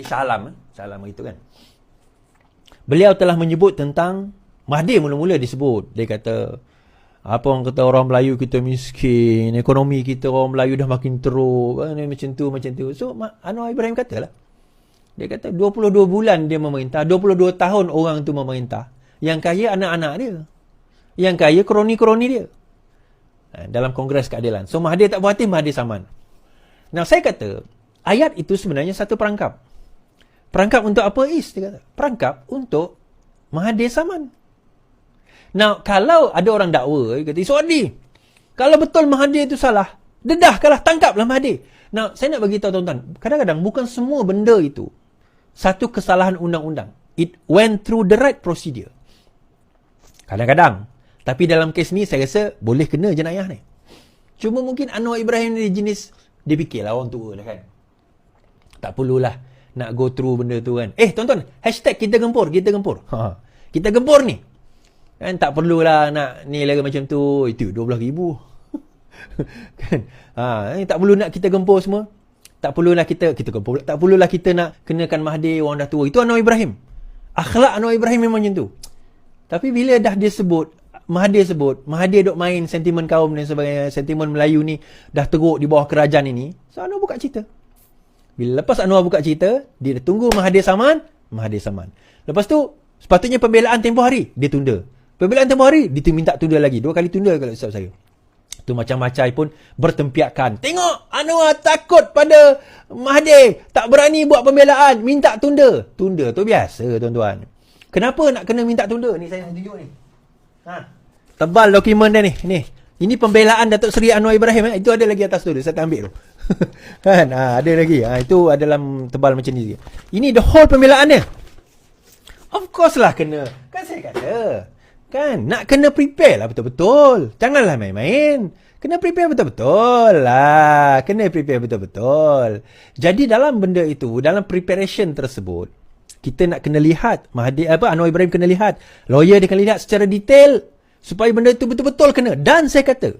Shah Alam itu kan. Beliau telah menyebut tentang Mahathir mula-mula disebut. Dia kata, apa orang kata orang Melayu kita miskin, ekonomi kita orang Melayu dah makin teruk, macam tu. So Anwar Ibrahim katalah. Dia kata 22 bulan dia memerintah, 22 tahun orang tu memerintah. Yang kaya anak-anak dia. Yang kaya kroni-kroni dia. Dalam Kongres Keadilan. So Mahathir tak puas hati, Mahathir saman. Nah, saya kata, ayat itu sebenarnya satu perangkap. Perangkap untuk apa is? Dia kata. Perangkap untuk Mahathir saman. Nah, kalau ada orang dakwa, dia kata, Iswadi, kalau betul Mahathir itu salah, dedahkanlah, tangkaplah Mahathir. Nah, saya nak bagi tahu tuan-tuan, kadang-kadang bukan semua benda itu satu kesalahan undang-undang. It went through the right procedure. Kadang-kadang. Tapi dalam kes ni, saya rasa boleh kena jenayah ni. Cuma mungkin Anwar Ibrahim ni jenis, dia fikirlah orang tua lah kan. Tak perlulah nak go through benda tu kan. Tuan-tuan, hashtag kita gempur. Kita gempur ni. Kan tak perlulah nak ni lagi macam tu. Itu 12,000. Kan? Tak perlu nak kita gempur semua. Tak perlulah kita gempur. Tak perlulah kita nak kenakan Mahathir, orang dah tua. Itu Anwar Ibrahim. Akhlak Anwar Ibrahim memang macam tu. Tapi bila dah dia sebut, Mahathir duk main sentimen kaum dan sebagainya, sentimen Melayu ni dah teruk di bawah kerajaan ini. So Anwar buka cerita. Bila lepas Anwar buka cerita, dia tunggu Mahathir saman. Lepas tu, sepatutnya pembelaan tempoh hari, dia tunda. Pembelaan tempoh hari, dia minta tunda lagi. 2 kali tunda kalau hisap saya. Tu macam-macam pun bertempiakan. Tengok, Anwar takut pada Mahathir. Tak berani buat pembelaan, minta tunda. Tunda tu biasa, tuan-tuan. Kenapa nak kena minta tunda? Ni saya nak tunjuk ni. Tebal dokumen dia ni. Ini pembelaan Datuk Seri Anwar Ibrahim. Itu ada lagi atas tu. Saya tak ambil tu. Kan? Ada lagi. Itu ada dalam tebal macam ni. Ini the whole pembelaan dia. Of course lah kena. Kan saya kata. Kan? Nak kena prepare lah betul-betul. Janganlah main-main. Kena prepare betul-betul lah. Jadi dalam benda itu, dalam preparation tersebut, kita nak kena lihat. Anwar Ibrahim kena lihat. Lawyer dia kena lihat secara detail. Supaya benda itu betul-betul kena. Dan saya kata,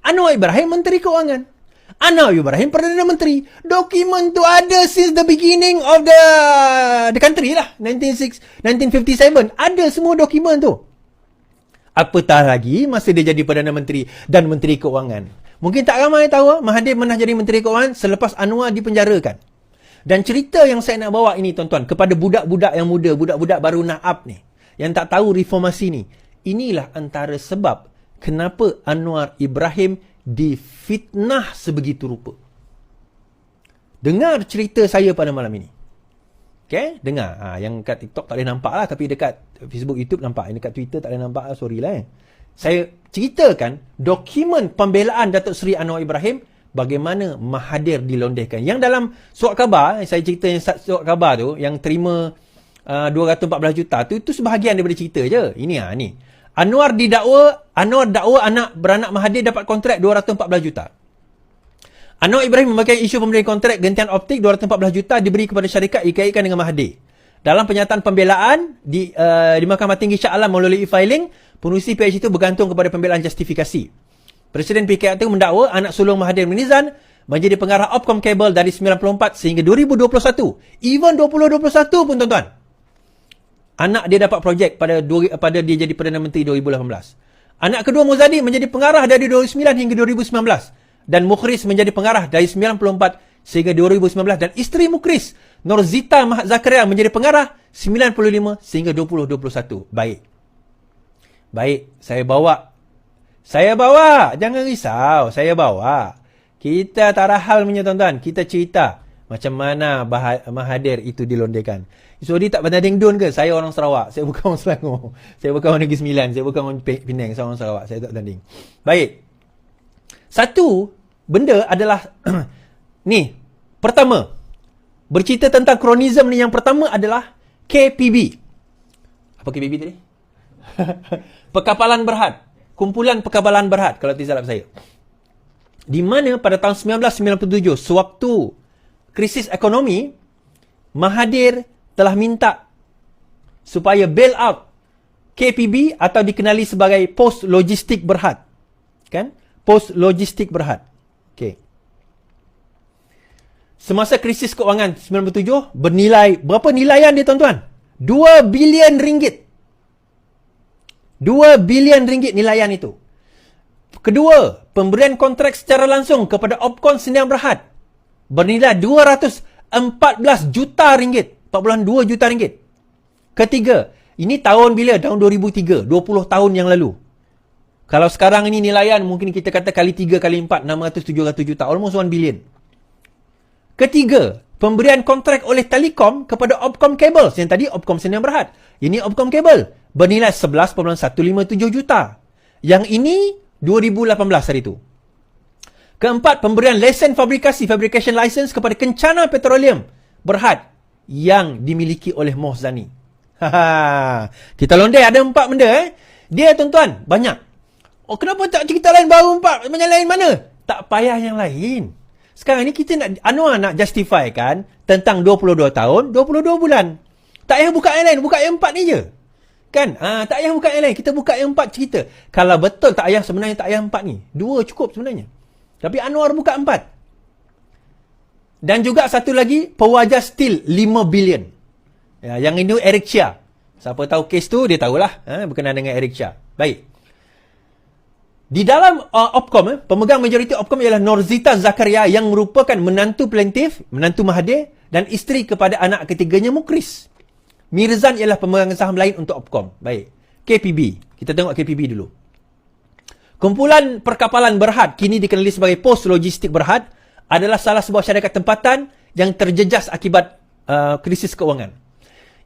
Anwar Ibrahim Menteri Keuangan. Anwar Ibrahim Perdana Menteri. Dokumen tu ada since the beginning of the country lah. 1957. Ada semua dokumen tu. Apatah lagi masa dia jadi Perdana Menteri dan Menteri Keuangan. Mungkin tak ramai tahu, Mahathir pernah jadi Menteri Keuangan selepas Anwar dipenjarakan. Dan cerita yang saya nak bawa ini, tuan-tuan, kepada budak-budak yang muda, budak-budak baru naab ni, yang tak tahu reformasi ni, inilah antara sebab kenapa Anwar Ibrahim difitnah sebegitu rupa. Dengar cerita saya pada malam ini. Okay? Dengar. Yang kat TikTok tak boleh nampak lah, tapi dekat Facebook, YouTube nampak. Yang dekat Twitter tak boleh nampak lah, sorry lah. Saya ceritakan dokumen pembelaan Datuk Seri Anwar Ibrahim, bagaimana Mahathir dilondehkan. Yang dalam surat khabar, saya cerita yang surat khabar tu, yang terima 214 juta tu, itu sebahagian daripada cerita je. Ini ni. Anwar dakwa anak beranak Mahathir dapat kontrak 214 juta. Anwar Ibrahim memakai isu pemberian kontrak gentian optik 214 juta diberi kepada syarikat dikaitkan dengan Mahathir. Dalam penyataan pembelaan di Mahkamah Tinggi Shah Alam melalui e-filing, penerusi PH itu bergantung kepada pembelaan justifikasi. Presiden PKP itu mendakwa anak sulung Mahathir Minizan menjadi pengarah Opcom Kabel dari 94 sehingga 2021. Even 2021 pun, tuan-tuan. Anak dia dapat projek pada dia jadi Perdana Menteri 2018. Anak kedua Muzadi menjadi pengarah dari 2009 hingga 2019. Dan Mukhris menjadi pengarah dari 94 sehingga 2019. Dan isteri Mukhris, Norzita Zakaria, menjadi pengarah 95 sehingga 2021. Baik, saya bawa. Jangan risau, saya bawa. Kita tak rahal punya, tuan-tuan. Kita cerita macam mana Mahathir itu dilondehkan. So, dia tak pandai dengdun ke? Saya orang Sarawak. Saya bukan orang Selangor. Saya bukan orang Negeri Sembilan. Saya bukan orang Penang. Saya orang Sarawak. Saya tak tanding. Baik. Satu benda adalah ni. Pertama, bercerita tentang kronisme ni, yang pertama adalah KPB. Apa KPB tadi? Perkapalan Berhad. Kumpulan Perkapalan Berhad, kalau tidak salah saya. Di mana pada tahun 1997, sewaktu krisis ekonomi, Mahathir telah minta supaya bail out KPB atau dikenali sebagai Pos Logistik Berhad. Kan? Pos Logistik Berhad. Okey. semasa krisis keuangan 97 bernilai, berapa nilaian dia tuan-tuan? 2 bilion ringgit. 2 bilion ringgit nilaian itu. Kedua, pemberian kontrak secara langsung kepada Opcon Sdn Bhd bernilai 214 juta ringgit. 42 juta ringgit. Ketiga, ini tahun bila? Tahun 2003, 20 tahun yang lalu. Kalau sekarang ini nilaian mungkin kita kata kali 3 kali 4, 600-700 juta, almost 1 billion. Ketiga, pemberian kontrak oleh Telekom kepada Opcom Cables. Yang tadi Opcom Sdn Bhd. Ini Opcom Cable bernilai 11.157 juta. Yang ini 2018 hari itu. Keempat, pemberian lesen fabrication license kepada Kencana Petroleum Berhad yang dimiliki oleh Mohzani. Kita londai ada 4 benda Dia tuan-tuan, banyak. Oh, kenapa tak cerita lain baru 4? Yang lain mana? Tak payah yang lain. Sekarang ni kita nak, Anwar nak justify kan tentang 22 tahun, 22 bulan. Tak payah buka yang lain, buka yang 4 ni je. Kan? Tak payah buka yang lain. Kita buka yang 4 cerita. Kalau betul tak payah, sebenarnya tak payah 4 ni. 2 cukup sebenarnya. Tapi Anwar buka 4. Dan juga satu lagi, pewajar steel 5 bilion. Ya, yang ini Eric Chia. Siapa tahu kes tu, dia tahulah. Berkenaan dengan Eric Chia. Baik. Di dalam Opcom, pemegang majoriti Opcom ialah Norzita Zakaria yang merupakan menantu plaintiff, menantu Mahathir dan isteri kepada anak ketiganya Mukris. Mirzan ialah pemegang saham lain untuk Opcom. Baik. KPB. Kita tengok KPB dulu. Kumpulan Perkapalan Berhad, kini dikenali sebagai Pos Logistik Berhad, adalah salah sebuah syarikat tempatan yang terjejas akibat krisis keuangan.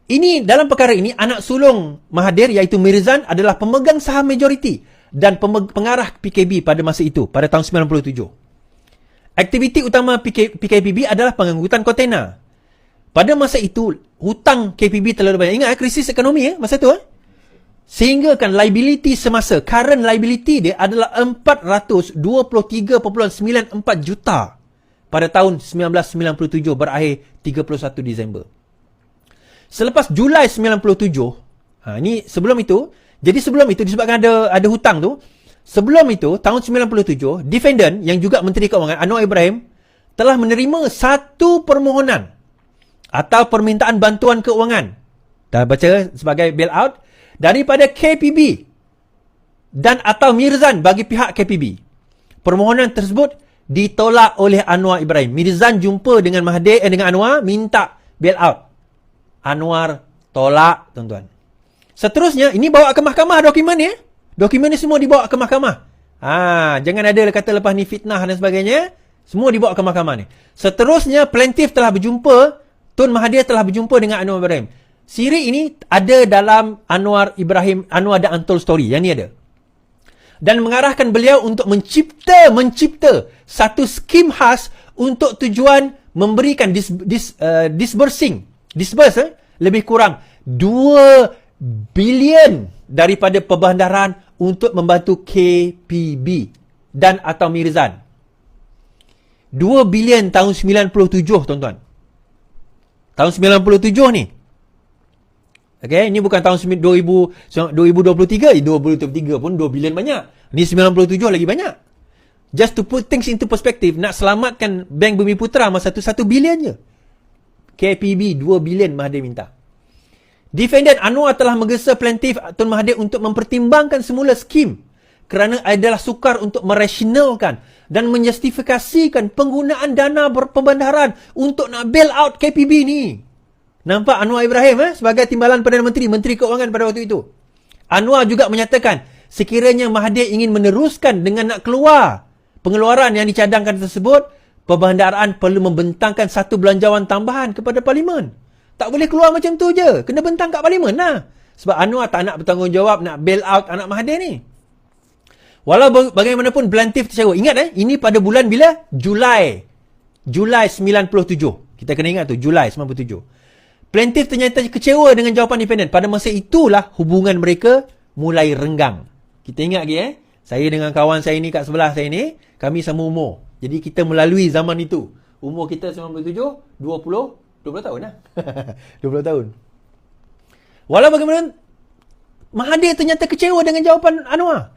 Ini, dalam perkara ini, anak sulung Mahathir iaitu Mirzan adalah pemegang saham majoriti dan pengarah PKB pada masa itu, pada tahun 97. Aktiviti utama PKPB adalah pengangkutan kontena. Pada masa itu, hutang KPB terlalu banyak. Ingat, krisis ekonomi masa tu. Sehingga kan liability semasa, current liability dia adalah 423.94 juta pada tahun 1997 berakhir 31 Disember. Selepas Julai 97, ini sebelum itu, jadi sebelum itu disebabkan ada hutang tu, sebelum itu tahun 97, defendant yang juga Menteri Keuangan Anwar Ibrahim telah menerima satu permohonan atau permintaan bantuan keuangan, dah baca sebagai bailout, daripada KPB dan atau Mirzan bagi pihak KPB. Permohonan tersebut ditolak oleh Anwar Ibrahim. Mirzan jumpa dengan Mahathir dengan Anwar minta bailout. Anwar tolak, tuan-tuan. Seterusnya, ini bawa ke mahkamah dokumen ni. Dokumen ni semua dibawa ke mahkamah. Jangan ada kata lepas ni fitnah dan sebagainya. Semua dibawa ke mahkamah ni. Seterusnya, plaintiff telah berjumpa, Tun Mahathir telah berjumpa dengan Anwar Ibrahim. Siri ini ada dalam Anwar The Untold Story. Yang ni ada. Dan mengarahkan beliau untuk mencipta satu skim khas untuk tujuan memberikan disburse lebih kurang 2 bilion daripada perbandaran untuk membantu KPB dan atau Mirzan. 2 bilion tahun 97, tuan-tuan. Tahun 97 ni. Okay, ini bukan tahun 2023. 2023 pun 2 bilion banyak. Ni 97 lagi banyak. Just to put things into perspective, nak selamatkan Bank Bumiputera masa tu 1 bilion je. KPB 2 bilion Mahathir minta. Defendant Anwar telah menggesa plaintiff Tun Mahathir untuk mempertimbangkan semula skim kerana adalah sukar untuk merasionalkan dan menjustifikasikan penggunaan dana perbandaran untuk nak bail out KPB ni. Nampak Anwar Ibrahim sebagai timbalan Perdana Menteri, Menteri Keuangan pada waktu itu. Anwar juga menyatakan sekiranya Mahathir ingin meneruskan dengan nak keluar pengeluaran yang dicadangkan tersebut, perbandaran perlu membentangkan satu belanjawan tambahan kepada Parlimen. Tak boleh keluar macam tu je. Kena bentang kat Parlimen lah. Sebab Anwar tak nak bertanggungjawab nak bail out anak Mahathir ni. Walau bagaimanapun plaintiff tercewa. Ingat ini pada bulan bila? Julai 97. Kita kena ingat tu, Julai 97. Plaintiff ternyata kecewa dengan jawapan defendant. Pada masa itulah hubungan mereka mulai renggang. Kita ingat lagi saya dengan kawan saya ni kat sebelah saya ni, kami sama umur. Jadi kita melalui zaman itu. Umur kita 97, 20 tahun lah. 20 tahun. Walau bagaimanapun, Mahathir ternyata kecewa dengan jawapan Anwar.